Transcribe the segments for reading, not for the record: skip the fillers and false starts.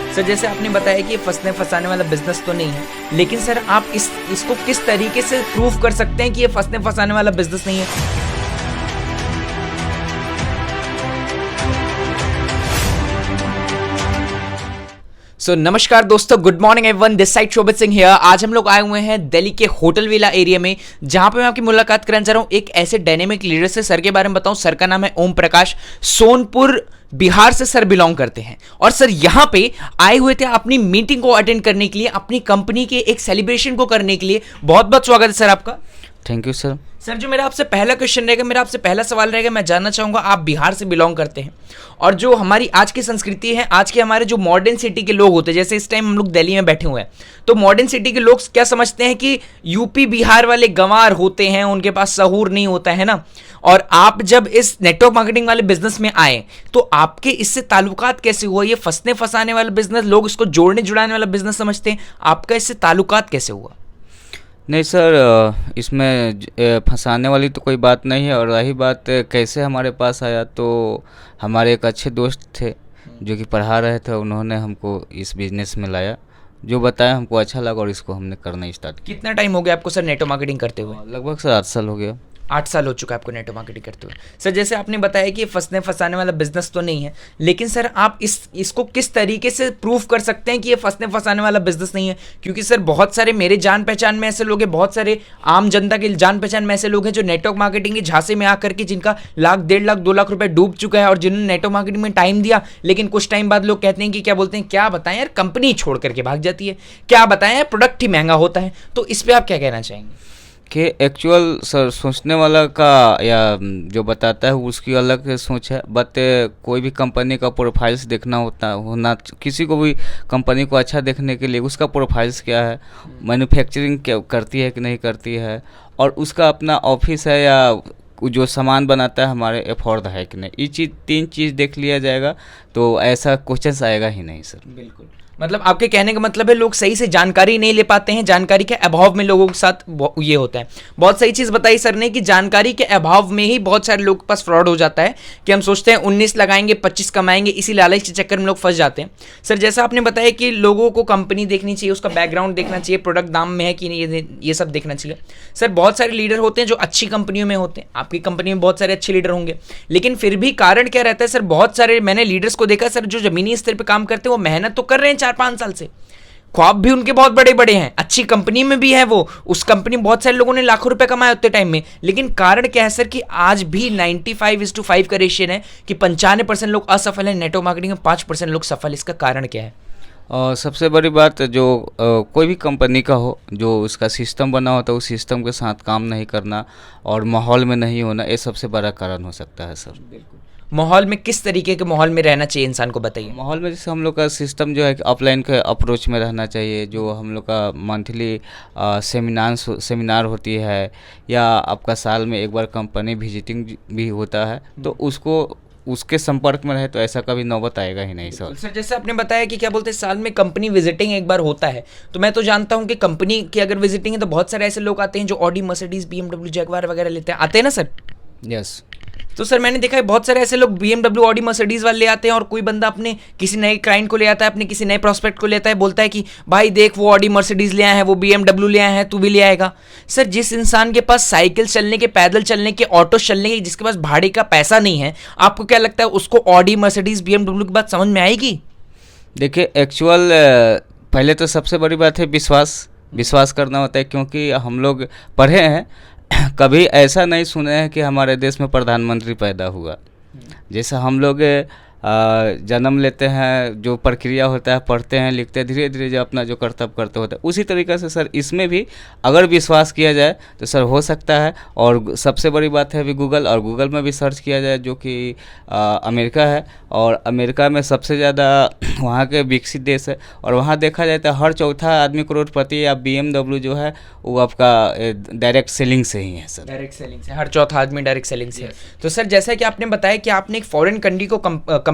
Sir जैसे आपने बताया कि ये फंसने फंसाने वाला बिजनेस तो नहीं है, लेकिन सर आप इसको किस तरीके से प्रूव कर सकते हैं कि ये फंसने फंसाने वाला बिजनेस नहीं है? नमस्कार दोस्तों, good morning everyone, this side Shobhit Singh here. आज हम लोग आए हुए हैं दिल्ली के होटल विला एरिया में, जहां पे मैं आपकी मुलाकात करने जा रहा हूं एक ऐसे डायनेमिक लीडर से। सर के बारे में बताऊं, सर का नाम है ओम प्रकाश, सोनपुर बिहार से सर बिलोंग करते हैं। और सर यहां पे आए हुए थे अपनी मीटिंग को अटेंड करने के लिए, अपनी कंपनी के एक सेलिब्रेशन को करने के लिए। बहुत बहुत स्वागत है सर आपका। Thank you sir. सर जो मेरा आपसे पहला क्वेश्चन रहेगा, मेरा आपसे पहला सवाल रहेगा, मैं जानना चाहूँगा आप बिहार से बिलोंग करते हैं और जो हमारी आज की संस्कृति है, आज के हमारे जो मॉडर्न सिटी के लोग होते हैं, जैसे इस टाइम हम लोग दिल्ली में बैठे हुए हैं, तो मॉडर्न सिटी के लोग क्या समझते हैं कि यूपी बिहार वाले गंवार होते हैं, उनके पास सहूर नहीं होता है ना। और आप जब इस नेटवर्क मार्केटिंग वाले बिजनेस में आए तो आपके इससे ताल्लुकात कैसे हुआ? ये फंसने फंसाने वाला बिजनेस, लोग इसको जोड़ने जुड़ाने वाला बिजनेस समझते हैं, आपका इससे ताल्लुकात कैसे हुआ? नहीं सर, इसमें फंसाने वाली तो कोई बात नहीं है। और रही बात कैसे हमारे पास आया, तो हमारे एक अच्छे दोस्त थे जो कि पढ़ा रहे थे, उन्होंने हमको इस बिज़नेस में लाया, जो बताया हमको अच्छा लगा और इसको हमने करना स्टार्ट किया। कितना टाइम हो गया आपको सर नेटवर्क मार्केटिंग करते हुए? लगभग सर 8 साल हो गया। 8 साल हो चुका है आपको नेटवर्क मार्केटिंग करते हुए। सर जैसे आपने बताया कि ये फंसने फंसाने वाला बिजनेस तो नहीं है, लेकिन सर आप इसको किस तरीके से प्रूव कर सकते हैं कि ये फंसने फंसाने वाला बिजनेस नहीं है? क्योंकि सर बहुत सारे मेरे जान पहचान में ऐसे लोग हैं, बहुत सारे आम जनता के जान पहचान में ऐसे लोग हैं जो नेटवर्क मार्केटिंग के झांसे में आकर के जिनका लाख 1.5 लाख 2 लाख रुपए डूब चुका है, और जिन्होंने नेटवर्क मार्केटिंग में टाइम दिया, लेकिन कुछ टाइम बाद लोग कहते हैं कि क्या बोलते हैं, क्या बताएं यार, कंपनी छोड़ करके भाग जाती है, क्या बताएं यार, प्रोडक्ट ही महंगा होता है। तो इस पर आप क्या कहना चाहेंगे? कि एक्चुअल सर सोचने वाला का या जो बताता है उसकी अलग सोच है, बट कोई भी कंपनी का प्रोफाइल्स देखना होना किसी को भी कंपनी को अच्छा देखने के लिए उसका प्रोफाइल्स क्या है, मैन्युफैक्चरिंग क्या करती है कि नहीं करती है, और उसका अपना ऑफिस है या जो सामान बनाता है हमारे अफोर्ड है कि नहीं, ये 3 चीज़ देख लिया जाएगा तो ऐसा क्वेश्चन आएगा ही नहीं सर। बिल्कुल, मतलब आपके कहने का मतलब है लोग सही से जानकारी नहीं ले पाते हैं, जानकारी के अभाव में लोगों के साथ ये होता है। बहुत सही चीज़ बताई सर ने कि जानकारी के अभाव में ही बहुत सारे लोगों के पास फ्रॉड हो जाता है, कि हम सोचते हैं 19 लगाएंगे 25 कमाएंगे, इसी लालच के चक्कर में लोग फंस जाते हैं। सर जैसा आपने बताया कि लोगों को कंपनी देखनी चाहिए, उसका बैकग्राउंड देखना चाहिए, प्रोडक्ट दाम में है कि नहीं, ये सब देखना चाहिए। सर बहुत सारे लीडर होते हैं जो अच्छी कंपनियों में होते हैं, आपकी कंपनी में बहुत सारे अच्छे लीडर होंगे, लेकिन फिर भी कारण क्या रहता है सर? बहुत सारे मैंने लीडर्स को देखा सर जो जमीनी स्तर पर काम करते हैं, वो मेहनत तो कर रहे हैं 4-5 साल से, ख्वाब भी उनके बहुत बड़े बड़े हैं, अच्छी कंपनी में भी है वो, उस कंपनी में बहुत सारे लोगों ने लाखों रुपए कमाए उतने टाइम में, लेकिन कारण क्या है सर कि आज भी 95:5 का रेशियो है कि 95% लोग असफल हैं नेटवर्क मार्केटिंग में, 5% लोग सफल। इसका कारण क्या है? सबसे बड़ी बात जो कोई भी कंपनी का हो, जो उसका सिस्टम बना होता है उस सिस्टम के साथ काम नहीं करना और माहौल में नहीं होना, ये सबसे बड़ा कारण हो सकता है सर। बिल्कुल। माहौल में किस तरीके के माहौल में रहना चाहिए इंसान को, बताइए। माहौल में जैसे हम लोग का सिस्टम जो है कि ऑफलाइन के अप्रोच में रहना चाहिए, जो हम लोग का मंथली सेमिनार होती है, या आपका साल में एक बार कंपनी विजिटिंग भी होता है, तो उसके संपर्क में रहे तो ऐसा कभी नौबत आएगा ही नहीं सर। सर जैसे आपने बताया कि क्या बोलते हैं साल में कंपनी विजिटिंग एक बार होता है, तो मैं तो जानता हूं कि कंपनी की अगर विजिटिंग है तो बहुत सारे ऐसे लोग आते हैं जो ऑडी, मर्सिडीज, BMW, जैगवार वगैरह लेते हैं, आते हैं ना सर? यस। तो सर मैंने देखा है बहुत सारे ऐसे लोग BMW, ऑडी, मर्सिडीज वाले ले आते हैं, और कोई बंदा अपने किसी नए क्लाइंट को ले आता है, अपने किसी नए प्रोस्पेक्ट को लेता है, बोलता है कि भाई देख वो ऑडी मर्सिडीज ले आए हैं, वो BMW ले आए हैं, तू भी ले आएगा। सर जिस इंसान के पास साइकिल चलने के, पैदल चलने के, ऑटो चलने के, जिसके पास भाड़े का पैसा नहीं है, आपको क्या लगता है उसको ऑडी, मर्सिडीज, BMW की बात समझ में आएगी? देखिए एक्चुअल पहले तो सबसे बड़ी बात है विश्वास करना होता है, क्योंकि हम लोग पढ़े हैं, कभी ऐसा नहीं सुने हैं कि हमारे देश में प्रधानमंत्री पैदा हुआ। जैसा हम लोग जन्म लेते हैं, जो प्रक्रिया होता है, पढ़ते हैं, लिखते हैं, धीरे धीरे जो अपना जो कर्तव्य करते होते हैं, उसी तरीक़े से सर इसमें भी अगर विश्वास किया जाए तो सर हो सकता है। और सबसे बड़ी बात है अभी गूगल में भी सर्च किया जाए, जो कि अमेरिका है, और अमेरिका में सबसे ज़्यादा वहाँ के विकसित देश है, और वहाँ देखा जाए तो हर चौथा आदमी करोड़पति या BMW जो है वो आपका डायरेक्ट सेलिंग से ही है सर। डायरेक्ट सेलिंग से हर चौथा आदमी डायरेक्ट सेलिंग से है। तो सर जैसा कि आपने बताया कि आपने एक फॉरेन कंट्री को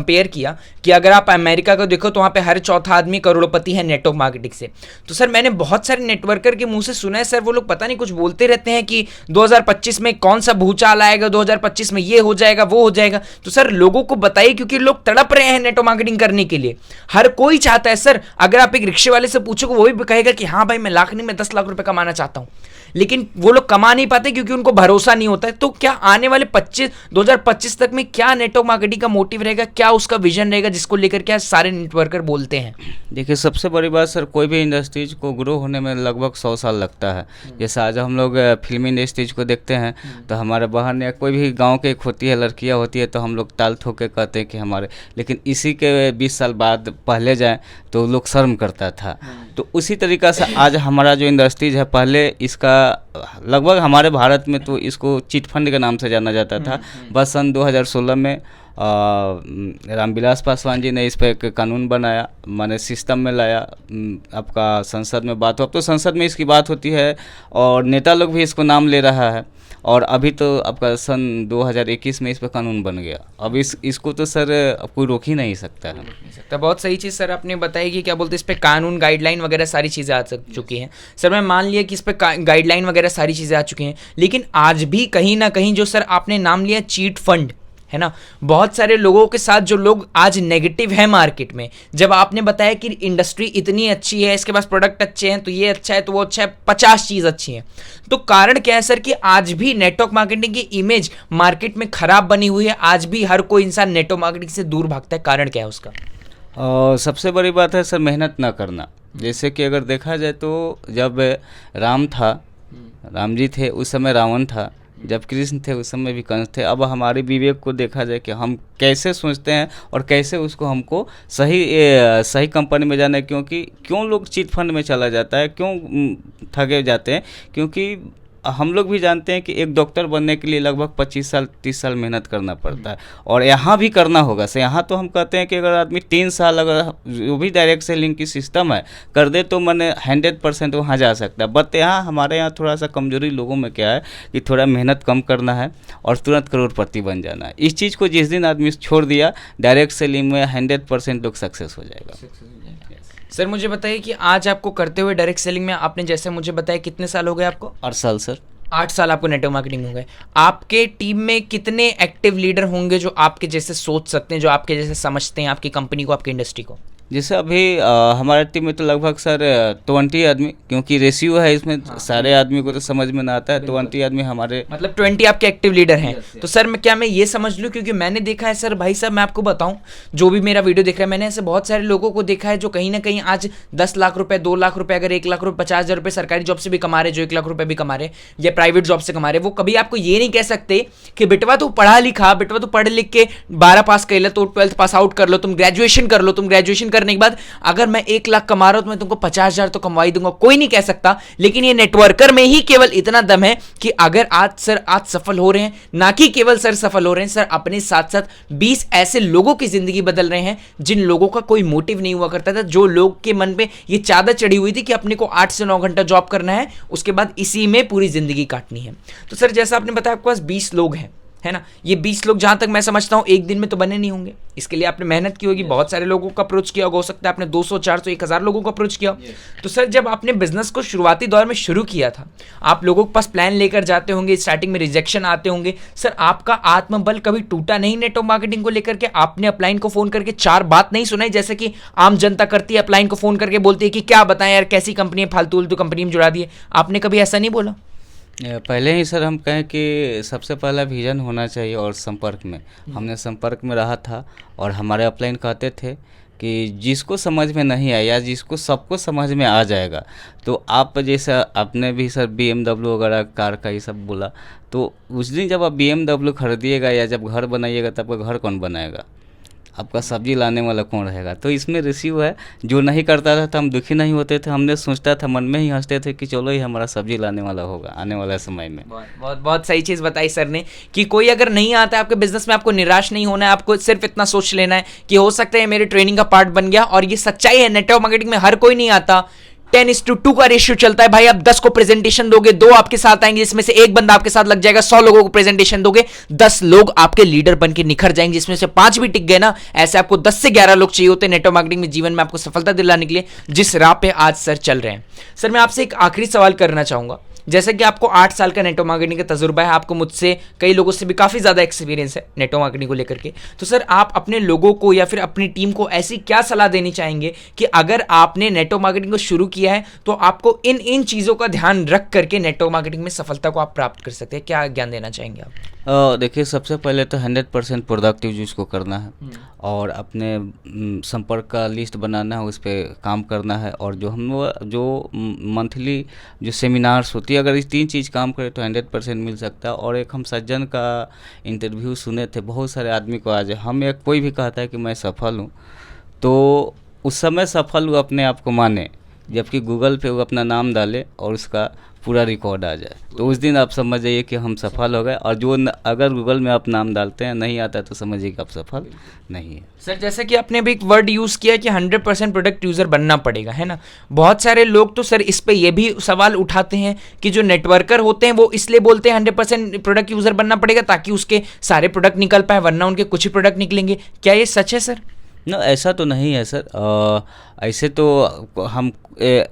कंपेयर किया कि अगर आप अमेरिका को देखो तो वहाँ पे हर चौथा आदमी करोड़पति है नेटवर्क मार्केटिंग से। तो सर मैंने बहुत सारे नेटवर्कर के मुंह से सुना है सर, वो लोग पता नहीं कुछ बोलते रहते हैं कि 2025 में कौन सा भूचाल आएगा, 2025 में ये हो जाएगा वो हो जाएगा। तो सर लोगों को बताइए, क्योंकि लोग तड़प रहे हैं नेटवर्क मार्केटिंग करने के लिए, हर कोई चाहता है सर। अगर आप एक रिक्शे वाले से पूछोगे वो भी कहेगा कि हाँ भाई मैं लाख नहीं मैं 10 लाख रुपए कमाना चाहता हूँ, लेकिन वो लोग कमा नहीं पाते क्योंकि उनको भरोसा नहीं होता है। तो क्या आने वाले 2025 तक में क्या नेटवर्क मार्केटिंग का मोटिव रहेगा, क्या उसका विजन रहेगा जिसको लेकर क्या सारे नेटवर्कर बोलते हैं? देखिए, सबसे बड़ी बात सर, कोई भी इंडस्ट्रीज को ग्रो होने में लगभग 100 साल लगता है। जैसे आज हम लोग फिल्मी इंडस्ट्रीज को देखते हैं तो हमारे बहन या कोई भी गांव के एक होती है, लड़कियां होती है, तो हम लोग ताल ठोक के कहते हैं कि हमारे, लेकिन इसी के 20 साल बाद पहले जाएं तो लोग शर्म करता था। तो उसी तरीक़ा से आज हमारा जो इंडस्ट्रीज है, पहले इसका लगभग हमारे भारत में तो इसको चिट फंड के नाम से जाना जाता था। बस सन 2016 में रामविलास पासवान जी ने इस पर एक कानून बनाया, माने सिस्टम में लाया। आपका संसद में बात हो, अब तो संसद में इसकी बात होती है और नेता लोग भी इसको नाम ले रहा है। और अभी तो आपका सन 2021 में इस पर कानून बन गया। अब इसको तो सर कोई रोक ही नहीं सकता है। तो बहुत सही चीज़ सर आपने बताई कि क्या बोलते हैं इस पे कानून गाइडलाइन वगैरह सारी चीज़ें आ चुकी हैं। सर मैं मान लिया कि इस पे गाइडलाइन वगैरह सारी चीज़ें आ चुकी हैं, लेकिन आज भी कहीं ना कहीं जो सर आपने नाम लिया चीट फंड है ना, बहुत सारे लोगों के साथ जो लोग आज नेगेटिव है मार्केट में, जब आपने बताया कि इंडस्ट्री इतनी अच्छी है, इसके पास प्रोडक्ट अच्छे हैं, तो ये अच्छा है तो वो अच्छा है, 50 चीज़ अच्छी हैं, तो कारण क्या है सर कि आज भी नेटवर्क मार्केटिंग की इमेज मार्केट में खराब बनी हुई है, आज भी हर कोई इंसान नेटवर्क मार्केटिंग से दूर भागता है, कारण क्या है उसका? सबसे बड़ी बात है सर मेहनत ना करना। जैसे कि अगर देखा जाए तो जब राम जी थे उस समय रावण था, जब कृष्ण थे उस समय भी कंस थे। अब हमारे विवेक को देखा जाए कि हम कैसे सोचते हैं और कैसे उसको हमको सही कंपनी में जाना है। क्यों लोग चिट फंड में चला जाता है, क्यों ठगे जाते हैं? क्योंकि हम लोग भी जानते हैं कि एक डॉक्टर बनने के लिए लगभग 25 साल 30 साल मेहनत करना पड़ता है, और यहाँ भी करना होगा। से यहाँ तो हम कहते हैं कि अगर आदमी 3 साल अगर जो भी डायरेक्ट सेलिंग की सिस्टम है कर दे तो मैंने 100% वहाँ जा सकता है। बट यहाँ हमारे यहाँ थोड़ा सा कमजोरी लोगों में क्या है कि थोड़ा मेहनत कम करना है और तुरंत करोड़पति बन जाना है। इस चीज़ को जिस दिन आदमी छोड़ दिया, डायरेक्ट सेलिंग में 100% लोग सक्सेस हो जाएगा। सर मुझे बताइए कि आज आपको करते हुए डायरेक्ट सेलिंग में, आपने जैसे मुझे बताया कितने साल हो गए आपको? 8 साल सर। 8 साल आपको नेटवर्क मार्केटिंग हो गए। आपके टीम में कितने एक्टिव लीडर होंगे जो आपके जैसे सोच सकते हैं, जो आपके जैसे समझते हैं आपकी कंपनी को, आपकी इंडस्ट्री को? जैसे अभी हमारे टीम में तो लगभग सर 20 आदमी, क्योंकि रेशियो है इसमें। सारे आदमी को तो समझ में ना आता है। 20 आदमी हमारे, मतलब 20 आपके एक्टिव लीडर हैं। तो सर मैं ये समझ लूँ, क्योंकि मैंने देखा है सर, भाई साहब मैं आपको बताऊं, जो भी मेरा वीडियो देख रहा है, मैंने ऐसे बहुत सारे लोगों को देखा है जो कहीं ना कहीं आज 10 लाख रुपए, 2 लाख रुपए, अगर 1 लाख रुपए, 50,000 रुपए सरकारी जॉब से भी कमा रहे, जो 1 लाख रुपए भी कमा रहे या प्राइवेट जॉब से कमा रहे, वो कभी आपको ये नहीं कह सकते कि बेटवा तू पढ़ा लिखा, बेटवा तू पढ़ लिख के 12 पास कर ले, तो 12th पास आउट कर लो, तुम ग्रेजुएशन कर लो, तुम ग्रेजुएशन करने के बाद अगर मैं 1 लाख कमा रहा हूं तो मैं तुमको 50,000 तो कमा ही दूंगा। कोई नहीं कह सकता, लेकिन ये नेटवर्कर में ही केवल इतना दम है कि अगर आज सफल हो रहे हैं, ना कि केवल सर सफल हो रहे हैं, सर अपने साथ साथ 20 ऐसे लोगों की जिंदगी बदल रहे हैं जिन लोगों का कोई मोटिव नहीं हुआ करता था, जो लोग के मन पे ये चादर चढ़ी हुई थी कि अपने को 8 से 9 घंटा जॉब करना है, उसके बाद इसी में पूरी जिंदगी काटनी है। तो सर जैसा आपने बताया आपके पास 20 लोग हैं, है ना, ये 20 लोग जहां तक मैं समझता हूं एक दिन में तो बने नहीं होंगे, इसके लिए आपने मेहनत की होगी, बहुत सारे लोगों को अप्रोच किया होगा, हो सकता है आपने 200 400 1000 लोगों को अप्रोच किया। तो सर जब आपने बिजनेस को शुरुआती दौर में शुरू किया था, आप लोगों के पास प्लान लेकर जाते होंगे, स्टार्टिंग में रिजेक्शन आते होंगे, सर आपका आत्मबल कभी टूटा नहीं नेटवर्क मार्केटिंग को लेकर के? आपने अपलाइन को फोन करके 4 बात नहीं सुनाई, जैसे कि आम जनता करती है, अपलाइन को फोन करके बोलती है कि क्या बताएं यार, कैसी कंपनी है, फालतू कंपनी में जुड़ा दिए? आपने कभी ऐसा नहीं बोला? पहले ही सर हम कहें कि सबसे पहला विजन होना चाहिए और संपर्क में। हमने संपर्क में रहा था और हमारे अपलाइन कहते थे कि जिसको समझ में नहीं आया या जिसको सबको समझ में आ जाएगा, तो आप जैसा आपने भी सर BMW वगैरह कार का ये सब बोला, तो उस दिन जब आप BMW खरीदिएगा या जब घर बनाइएगा तब आपका घर कौन बनाएगा? आपका सब्जी लाने वाला कौन रहेगा? तो इसमें रिसीव है, जो नहीं करता था तो हम दुखी नहीं होते थे, हमने सोचता था, मन में ही हंसते थे कि चलो ये हमारा सब्जी लाने वाला होगा आने वाला समय में। बहुत सही चीज़ बताई सर ने कि कोई अगर नहीं आता है आपके बिजनेस में, आपको निराश नहीं होना है, आपको सिर्फ इतना सोच लेना है कि हो सकता है मेरे ट्रेनिंग का पार्ट बन गया। और ये सच्चाई है, नेटवर्क मार्केटिंग में हर कोई नहीं आता, 10:2 का रेशियो चलता है भाई। आप 10 को प्रेजेंटेशन दोगे, 2 आपके साथ आएंगे, जिसमें से एक बंदा आपके साथ लग जाएगा। 100 लोगों को प्रेजेंटेशन दोगे, 10 लोग आपके लीडर बन के निखर जाएंगे, जिसमें से 5 भी टिक गए ना। ऐसे आपको 10 से 11 लोग चाहिए होते हैं नेटवर्क मार्केटिंग में जीवन में आपको सफलता दिलाने के लिए, जिस राह पे आज सर चल रहे हैं। सर मैं आपसे एक आखिरी सवाल करना चाहूंगा। जैसे कि आपको 8 साल का नेटवर्क मार्केटिंग का तजुर्बा है, आपको मुझसे कई लोगों से भी काफ़ी ज़्यादा एक्सपीरियंस है नेटवर्क मार्केटिंग को लेकर के, तो सर आप अपने लोगों को या फिर अपनी टीम को ऐसी क्या सलाह देनी चाहेंगे कि अगर आपने नेटवर्क मार्केटिंग को शुरू किया है तो आपको इन चीज़ों का ध्यान रख करके नेटवर्क मार्केटिंग में सफलता को आप प्राप्त कर सकते हैं? क्या ज्ञान देना चाहेंगे आप? देखिए, सबसे पहले तो 100% प्रोडक्टिव यूज को करना है और अपने संपर्क का लिस्ट बनाना है, उस पर काम करना है। और जो मंथली जो सेमिनार्स होती है, अगर इस 3 चीज़ काम करें तो 100% मिल सकता है। और एक हम सज्जन का इंटरव्यू सुने थे, बहुत सारे आदमी को आज हम एक कोई भी कहता है कि मैं सफल हूँ, तो उस समय सफल वो अपने आप को माने, जबकि गूगल पे वो अपना नाम डाले और उसका पूरा रिकॉर्ड आ जाए, तो उस दिन आप समझ जाइए कि हम सफल हो गए। और जो अगर गूगल में आप नाम डालते हैं नहीं आता है तो समझिए कि आप सफल नहीं है। सर जैसे कि आपने भी एक वर्ड यूज़ किया कि 100% प्रोडक्ट यूज़र बनना पड़ेगा, है ना। बहुत सारे लोग तो सर इस पे ये भी सवाल उठाते हैं कि जो नेटवर्कर होते हैं वो इसलिए बोलते हैं 100% प्रोडक्ट यूज़र बनना पड़ेगा ताकि उसके सारे प्रोडक्ट निकल पाए, वरना उनके कुछ ही प्रोडक्ट निकलेंगे। क्या ये सच है सर? ना, ऐसा तो नहीं है सर। ऐसे तो हम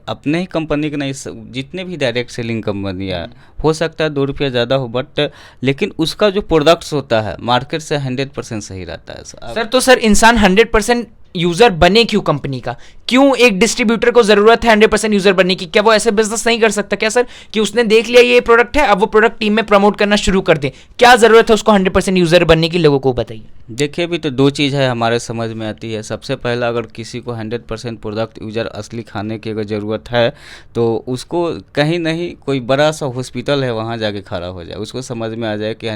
अपने ही कंपनी के नहीं, जितने भी डायरेक्ट सेलिंग कंपनियाँ, हो सकता है 2 रुपया ज़्यादा हो, बट लेकिन उसका जो प्रोडक्ट्स होता है मार्केट से 100% सही रहता है सर। तो सर इंसान 100% यूजर बने क्यों कंपनी का? क्यों एक डिस्ट्रीब्यूटर को जरूरत है 100% यूजर बनने की? क्या वो ऐसे बिजनेस नहीं कर सकता क्या सर कि उसने देख लिया ये प्रोडक्ट है, अब वो प्रोडक्ट टीम में प्रमोट करना शुरू कर दे? क्या जरूरत है उसको 100% यूजर बनने की? लोगों को बताइए। देखिए, अभी तो 2 चीज़ है हमारे समझ में आती है। सबसे पहला, अगर किसी को 100% प्रोडक्ट यूजर असली खाने की अगर ज़रूरत है तो उसको कहीं नहीं कोई बड़ा सा हॉस्पिटल है वहाँ जाके खड़ा हो जाए, उसको समझ में आ जाए कि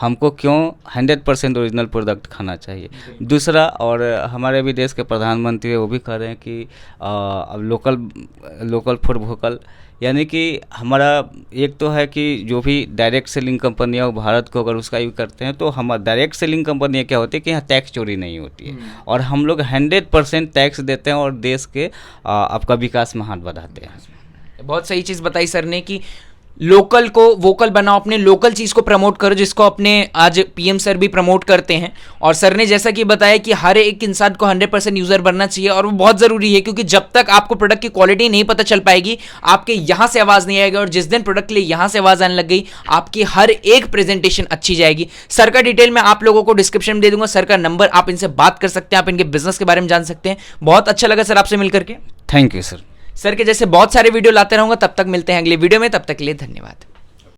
हमको क्यों 100% ओरिजिनल प्रोडक्ट खाना चाहिए। दूसरा, और हमारे भी देश के प्रधानमंत्री वो भी कह रहे हैं कि अब लोकल फॉर वोकल, यानी कि हमारा एक तो है कि जो भी डायरेक्ट सेलिंग कंपनियाँ हो भारत को अगर उसका यूज करते हैं तो हमारा डायरेक्ट सेलिंग कंपनियाँ क्या होती है कि यहाँ टैक्स चोरी नहीं होती है और हम लोग 100% टैक्स देते हैं और देश के आपका विकास में हाथ बढ़ाते हैं। बहुत सही चीज़ बताई सर ने कि लोकल को वोकल बनाओ, अपने लोकल चीज़ को प्रमोट करो, जिसको अपने आज पीएम सर भी प्रमोट करते हैं। और सर ने जैसा कि बताया कि हर एक इंसान को 100% यूज़र बनना चाहिए और वो बहुत ज़रूरी है, क्योंकि जब तक आपको प्रोडक्ट की क्वालिटी नहीं पता चल पाएगी आपके यहाँ से आवाज़ नहीं आएगी, और जिस दिन प्रोडक्ट के लिए यहाँ से आवाज़ आने लग गई आपकी हर एक प्रेजेंटेशन अच्छी जाएगी। सर का डिटेल मैं आप लोगों को डिस्क्रिप्शन में दे दूंगा, सर का नंबर, आप इनसे बात कर सकते हैं, आप इनके बिजनेस के बारे में जान सकते हैं। बहुत अच्छा लगा सर आपसे मिलकर के। Thank you sir. सर के जैसे बहुत सारे वीडियो लाते रहूंगा। तब तक मिलते हैं अगले वीडियो में, तब तक के लिए धन्यवाद।